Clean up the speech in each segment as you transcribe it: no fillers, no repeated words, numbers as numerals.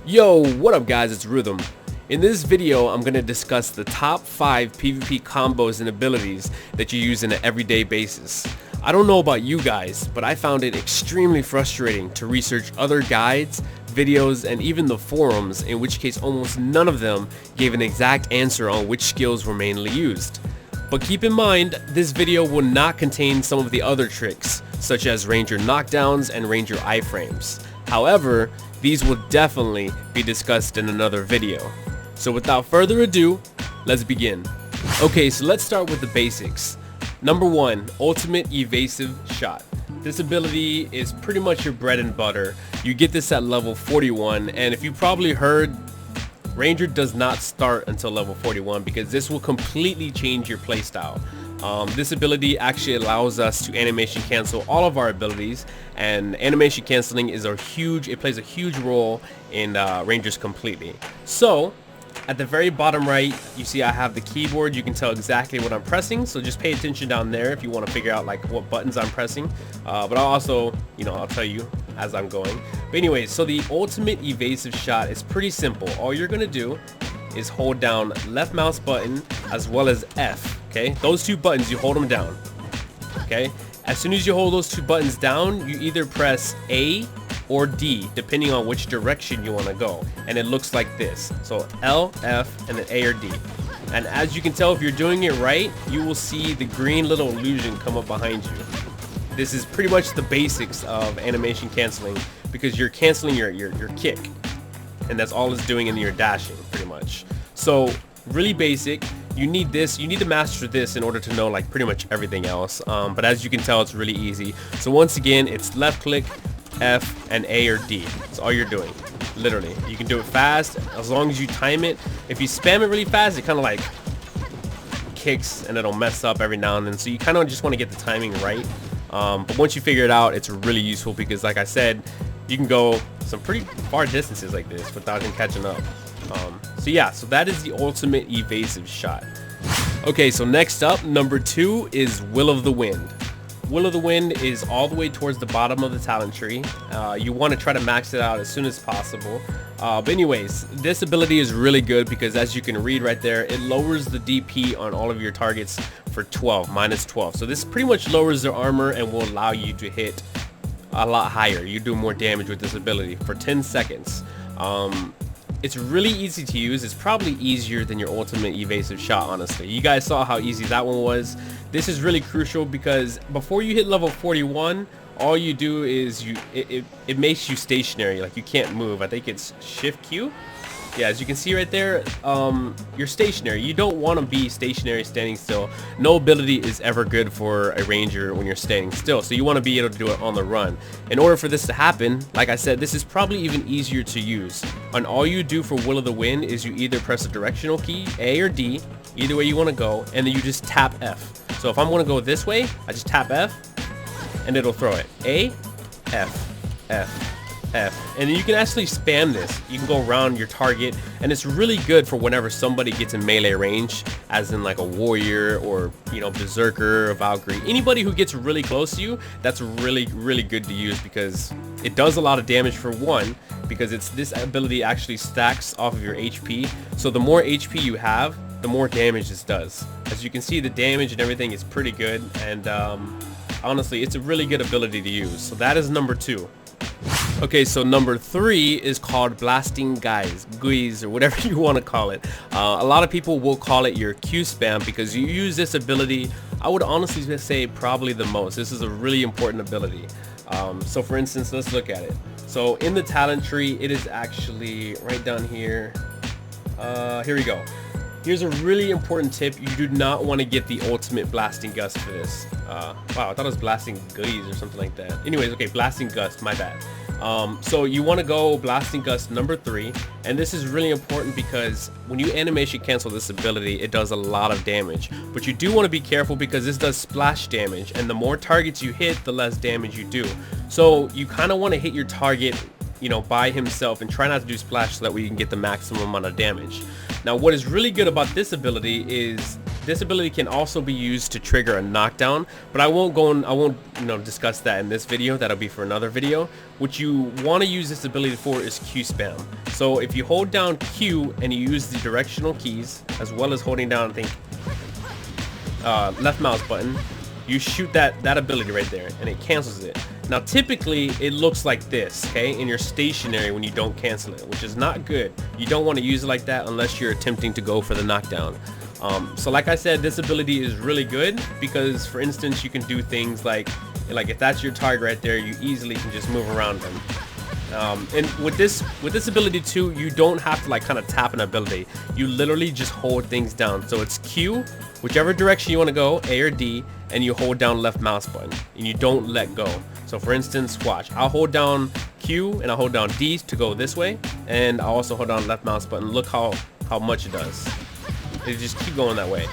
Yo, what up guys, it's Rythmn. In this video, I'm going to discuss the top 5 PvP combos and abilities that you use on an everyday basis. I don't know about you guys, but I found it extremely frustrating to research other guides, videos, and even the forums, in which case almost none of them gave an exact answer on which skills were mainly used. But keep in mind, this video will not contain some of the other tricks, such as Ranger knockdowns and Ranger iframes. However, these will definitely be discussed in another video. So without further ado, let's begin. Okay, so let's start with the basics. Number 1, Ultimate Evasive Shot. This ability is pretty much your bread and butter. You get this at level 41, and if you probably heard, Ranger does not start until level 41 because this will completely change your playstyle. This ability actually allows us to animation cancel all of our abilities, and animation canceling is it plays a huge role in Rangers completely. So at the very bottom right, you see I have the keyboard. You can tell exactly what I'm pressing, so just pay attention down there if you want to figure out like what buttons I'm pressing. But I'll also, I'll tell you as I'm going. But anyways, so the Ultimate Evasive Shot is pretty simple. All you're gonna do is hold down left mouse button as well as F. Okay, those two buttons, you hold them down. Okay, as soon as you hold those two buttons down, you either press A or D depending on which direction you want to go, and it looks like this. So L, F, and then A or D. And as you can tell, if you're doing it right, you will see the green little illusion come up behind you. This is pretty much the basics of animation canceling, because you're canceling your kick, and that's all it's doing in your dashing pretty much. So really basic. You need to master this in order to know like pretty much everything else. But as you can tell, it's really easy. So once again, it's left click, F, and A or D. That's all you're doing. Literally, you can do it fast as long as you time it. If you spam it really fast, it kind of like kicks and it'll mess up every now and then. So you kind of just want to get the timing right. But once you figure it out, it's really useful because, like I said, you can go some pretty far distances like this without him catching up. So yeah, so that is the Ultimate Evasive Shot. Okay, so next up, number 2 is Will of the Wind. Will of the Wind is all the way towards the bottom of the talent tree. You want to try to max it out as soon as possible. But anyways, this ability is really good because, as you can read right there, it lowers the DP on all of your targets for 12, minus 12. So this pretty much lowers their armor and will allow you to hit a lot higher. You do more damage with this ability for 10 seconds. It's really easy to use. It's probably easier than your Ultimate Evasive Shot, honestly. You guys saw how easy that one was. This is really crucial because before you hit level 41, all you do is it makes you stationary, like you can't move. I think it's Shift Q. Yeah, as you can see right there, you're stationary. You don't want to be stationary, standing still. No ability is ever good for a Ranger when you're standing still, so you want to be able to do it on the run. In order for this to happen, like I said, this is probably even easier to use. And all you do for Will of the Wind is you either press a directional key, A or D, either way you want to go, and then you just tap F. So if I'm going to go this way, I just tap F, and it'll throw it. A, F, F. F, and then you can actually spam this. You can go around your target, and it's really good for whenever somebody gets in melee range, as in like a warrior or berserker or Valkyrie. Anybody who gets really close to you, that's really good to use because it does a lot of damage for one, because this ability actually stacks off of your HP. So the more HP you have, the more damage this does. As you can see, the damage and everything is pretty good, and honestly, it's a really good ability to use. So that is number 2. Okay, so number 3 is called Blasting Guise, or whatever you want to call it. A lot of people will call it your Q spam because you use this ability, I would honestly say, probably the most. This is a really important ability. So for instance, let's look at it. So in the talent tree, it is actually right down here. Here we go. Here's a really important tip. You do not want to get the Ultimate Blasting Gust for this. Wow, I thought it was Blasting Guise or something like that. Anyways, okay, Blasting Gust, my bad. So you want to go Blasting Gust number 3, and this is really important because when you animation cancel this ability, it does a lot of damage. But you do want to be careful because this does splash damage, and the more targets you hit, the less damage you do. So you kind of want to hit your target, by himself, and try not to do splash so that way you can get the maximum amount of damage. Now what is really good about this ability is this ability can also be used to trigger a knockdown, but I won't discuss that in this video. That'll be for another video. What you want to use this ability for is Q spam. So if you hold down Q and you use the directional keys as well as holding down, I think, left mouse button, you shoot that ability right there and it cancels it. Now typically it looks like this, okay, and you're stationary when you don't cancel it, which is not good. You don't want to use it like that unless you're attempting to go for the knockdown. So like I said, this ability is really good because, for instance, you can do things like if that's your target right there, you easily can just move around them. And with this ability too, you don't have to like kind of tap an ability. You literally just hold things down. So it's Q, whichever direction you want to go, A or D, and you hold down left mouse button and you don't let go. So for instance, watch, I'll hold down Q and I'll hold down D to go this way, and I'll also hold down left mouse button. Look how much it does. It just keep going that way.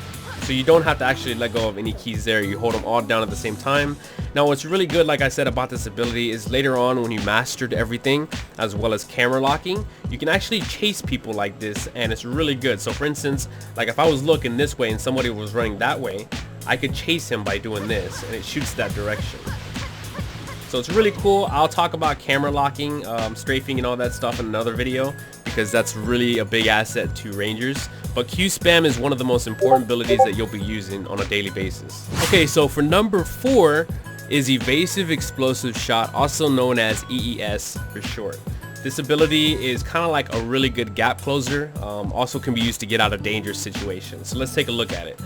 So you don't have to actually let go of any keys there. You hold them all down at the same time. Now what's really good, like I said, about this ability is later on when you mastered everything as well as camera locking, you can actually chase people like this, and it's really good. So for instance, like if I was looking this way and somebody was running that way, I could chase him by doing this and it shoots that direction. So it's really cool. I'll talk about camera locking, strafing and all that stuff in another video because that's really a big asset to Rangers. But Q spam is one of the most important abilities that you'll be using on a daily basis. Okay, so for number 4 is Evasive Explosive Shot, also known as EES for short. This ability is kind of like a really good gap closer. Also can be used to get out of dangerous situations. So let's take a look at it.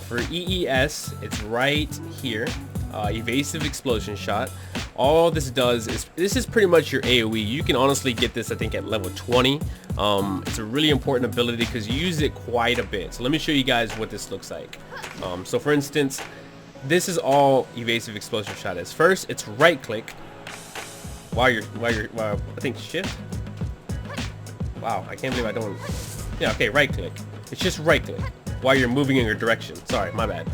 For EES, it's right here. Evasive Explosion Shot. All this does is, this is pretty much your AoE. You can honestly get this, I think, at level 20. It's a really important ability because you use it quite a bit. So let me show you guys what this looks like. So for instance, this is all Evasive Explosion Shot is. First, it's right click while I think shift. Wow, I can't believe I don't. Yeah, okay, right click. It's just right click while you're moving in your direction. Sorry, my bad.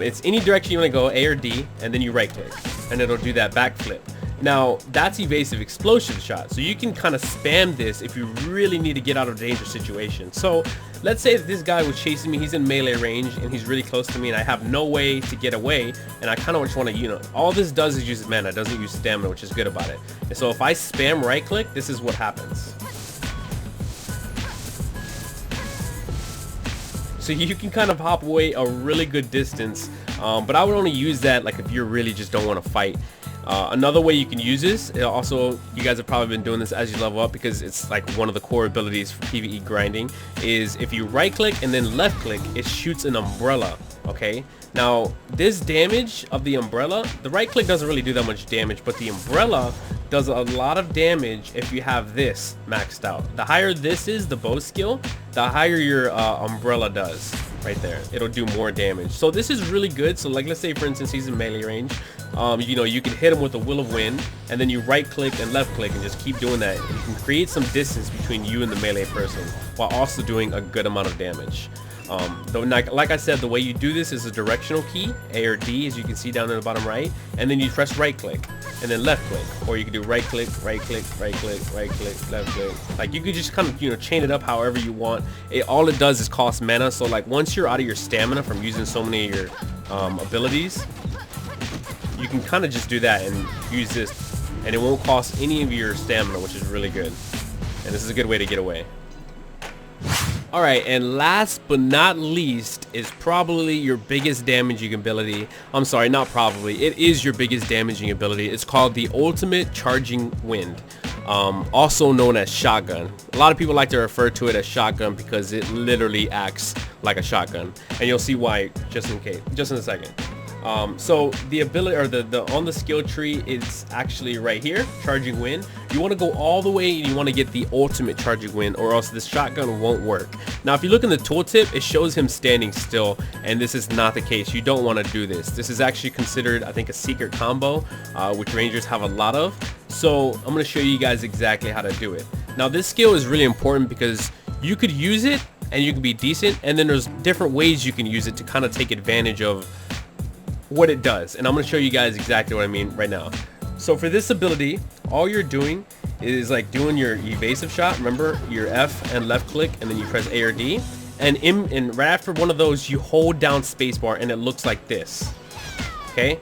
It's any direction you want to go, A or D, and then you right click and it'll do that backflip. Now that's Evasive Explosion Shot, so you can kind of spam this if you really need to get out of a dangerous situation. So let's say that this guy was chasing me, he's in melee range and he's really close to me and I have no way to get away, and I kind of just want to, all this does is use mana, it doesn't use stamina, which is good about it. And so if I spam right click, this is what happens. So you can kind of hop away a really good distance, but I would only use that like if you really just don't want to fight. Another way you can use this, also you guys have probably been doing this as you level up because it's like one of the core abilities for PvE grinding, is if you right click and then left click, it shoots an umbrella. Okay, now this damage of the umbrella, the right click doesn't really do that much damage, but the umbrella does a lot of damage if you have this maxed out. The higher this is, the bow skill, the higher your umbrella does. Right there, it'll do more damage. So this is really good. So like, let's say for instance he's in melee range, you can hit him with a Will of Wind and then you right click and left click and just keep doing that. You can create some distance between you and the melee person while also doing a good amount of damage. Though, like I said, the way you do this is a directional key, A or D, as you can see down in the bottom right, and then you press right click and then left click, or you can do right click, right click, right click, right click, left click. Like you could just kind of chain it up however you want. All it does is cost mana. So like once you're out of your stamina from using so many of your abilities, you can kind of just do that and use this, and it won't cost any of your stamina, which is really good. And this is a good way to get away. Alright, and last but not least is probably your biggest damaging ability. I'm sorry, not probably. It is your biggest damaging ability. It's called the Ultimate Charging Wind, also known as Shotgun. A lot of people like to refer to it as Shotgun because it literally acts like a shotgun. And you'll see why just in a second. So the ability, or the on the skill tree, it's actually right here, Charging Wind. You want to go all the way and you want to get the Ultimate Charging Wind, or else this shotgun won't work. Now if you look in the tooltip, it shows him standing still, and this is not the case. You don't want to do this. This is actually considered, I think, a secret combo, which Rangers have a lot of. So I'm going to show you guys exactly how to do it. Now this skill is really important because you could use it and you can be decent, and then there's different ways you can use it to kind of take advantage of what it does, and I'm going to show you guys exactly what I mean right now. So for this ability, all you're doing is like doing your evasive shot. Remember, your F and left click, and then you press A or D, and right after one of those, you hold down spacebar, and it looks like this. Okay,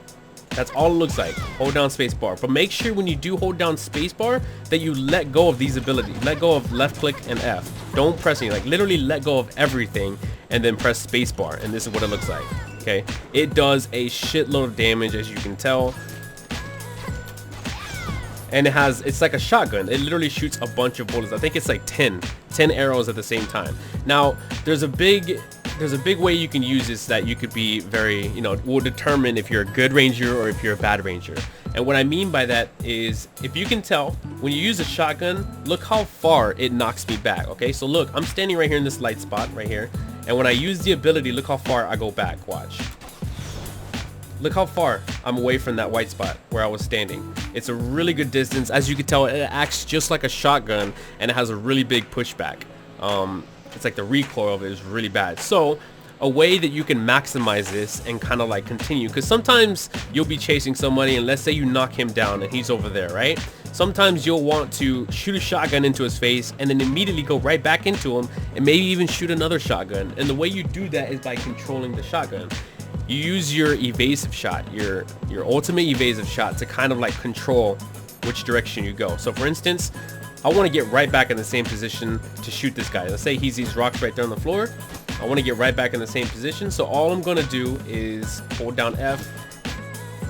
that's all it looks like. Hold down spacebar, but make sure when you do hold down spacebar that you let go of these abilities. Let go of left click and F. Don't press any, like literally let go of everything and then press spacebar, and this is what it looks like. Okay, it does a shitload of damage, as you can tell. And it's like a shotgun. It literally shoots a bunch of bullets. I think it's like 10 arrows at the same time. Now, there's a big way you can use this that you could be very, will determine if you're a good ranger or if you're a bad ranger. And what I mean by that is, if you can tell, when you use a shotgun, look how far it knocks me back. Okay, so look, I'm standing right here in this light spot right here. And when I use the ability, look how far I go back. Watch. Look how far I'm away from that white spot where I was standing. It's a really good distance. As you can tell, it acts just like a shotgun, and it has a really big pushback. It's like the recoil of it is really bad. So a way that you can maximize this and kind of like continue, because sometimes you'll be chasing somebody, and let's say you knock him down and he's over there, right? Sometimes you'll want to shoot a shotgun into his face and then immediately go right back into him and maybe even shoot another shotgun. And the way you do that is by controlling the shotgun. You use your evasive shot, your ultimate evasive shot, to kind of like control which direction you go. So for instance, I want to get right back in the same position to shoot this guy. Let's say he's these rocks right there on the floor. I want to get right back in the same position. So all I'm going to do is hold down F,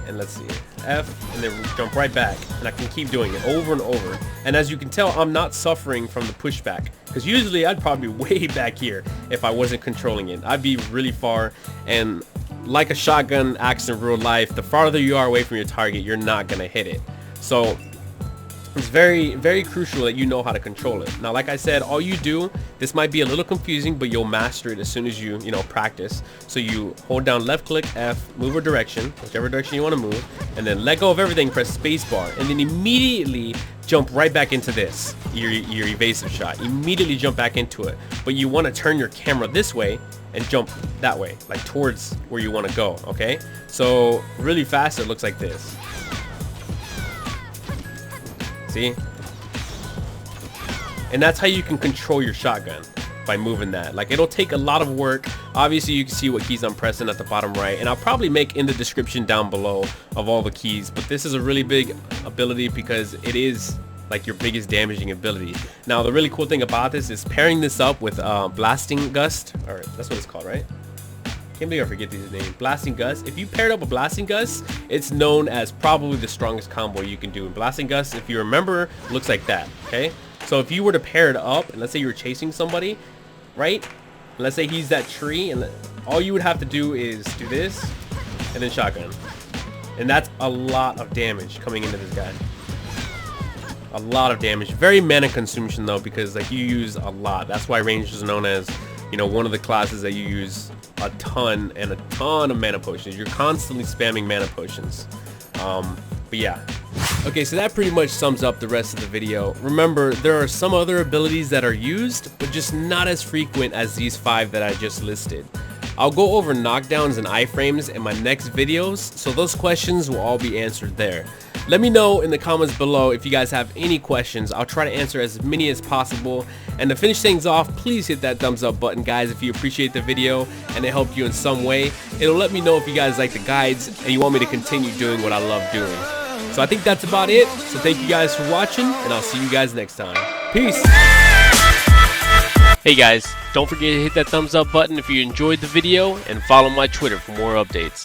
and let's see, F, and then jump right back. And I can keep doing it over and over. And as you can tell, I'm not suffering from the pushback, because usually I'd probably be way back here if I wasn't controlling it. I'd be really far, and like a shotgun acts in real life, the farther you are away from your target, you're not gonna hit it. So it's very, very crucial that you know how to control it. Now, like I said, all you do, this might be a little confusing, but you'll master it as soon as you practice. So you hold down left click F, move a direction, whichever direction you want to move, and then let go of everything, press spacebar, and then immediately jump right back into this, your evasive shot. Immediately jump back into it, but you want to turn your camera this way and jump that way, like towards where you want to go. Okay, so really fast it looks like this. See? And that's how you can control your shotgun, by moving that. Like, it'll take a lot of work. Obviously you can see what keys I'm pressing at the bottom right, and I'll probably make in the description down below of all the keys. But this is a really big ability because it is like your biggest damaging ability. Now, the really cool thing about this is pairing this up with Blasting Gust, or that's what it's called, right? Can't believe I forget these names. Blasting Gust. If you paired up with Blasting Gust, it's known as probably the strongest combo you can do. And Blasting Gust, if you remember, looks like that. Okay, so if you were to pair it up, and let's say you were chasing somebody, right? And let's say he's that tree, and all you would have to do is do this, and then shotgun, and that's a lot of damage coming into this guy. A lot of damage. Very mana consumption though, because like you use a lot. That's why range is known as, one of the classes that you use a ton of mana potions. You're constantly spamming mana potions. But yeah. Okay, so that pretty much sums up the rest of the video. Remember, there are some other abilities that are used, but just not as frequent as these 5 that I just listed. I'll go over knockdowns and iframes in my next videos, so those questions will all be answered there. Let me know in the comments below if you guys have any questions. I'll try to answer as many as possible. And to finish things off, please hit that thumbs up button, guys, if you appreciate the video and it helped you in some way. It'll let me know if you guys like the guides and you want me to continue doing what I love doing. So I think that's about it. So thank you guys for watching, and I'll see you guys next time. Peace. Hey guys, don't forget to hit that thumbs up button if you enjoyed the video, and follow my Twitter for more updates.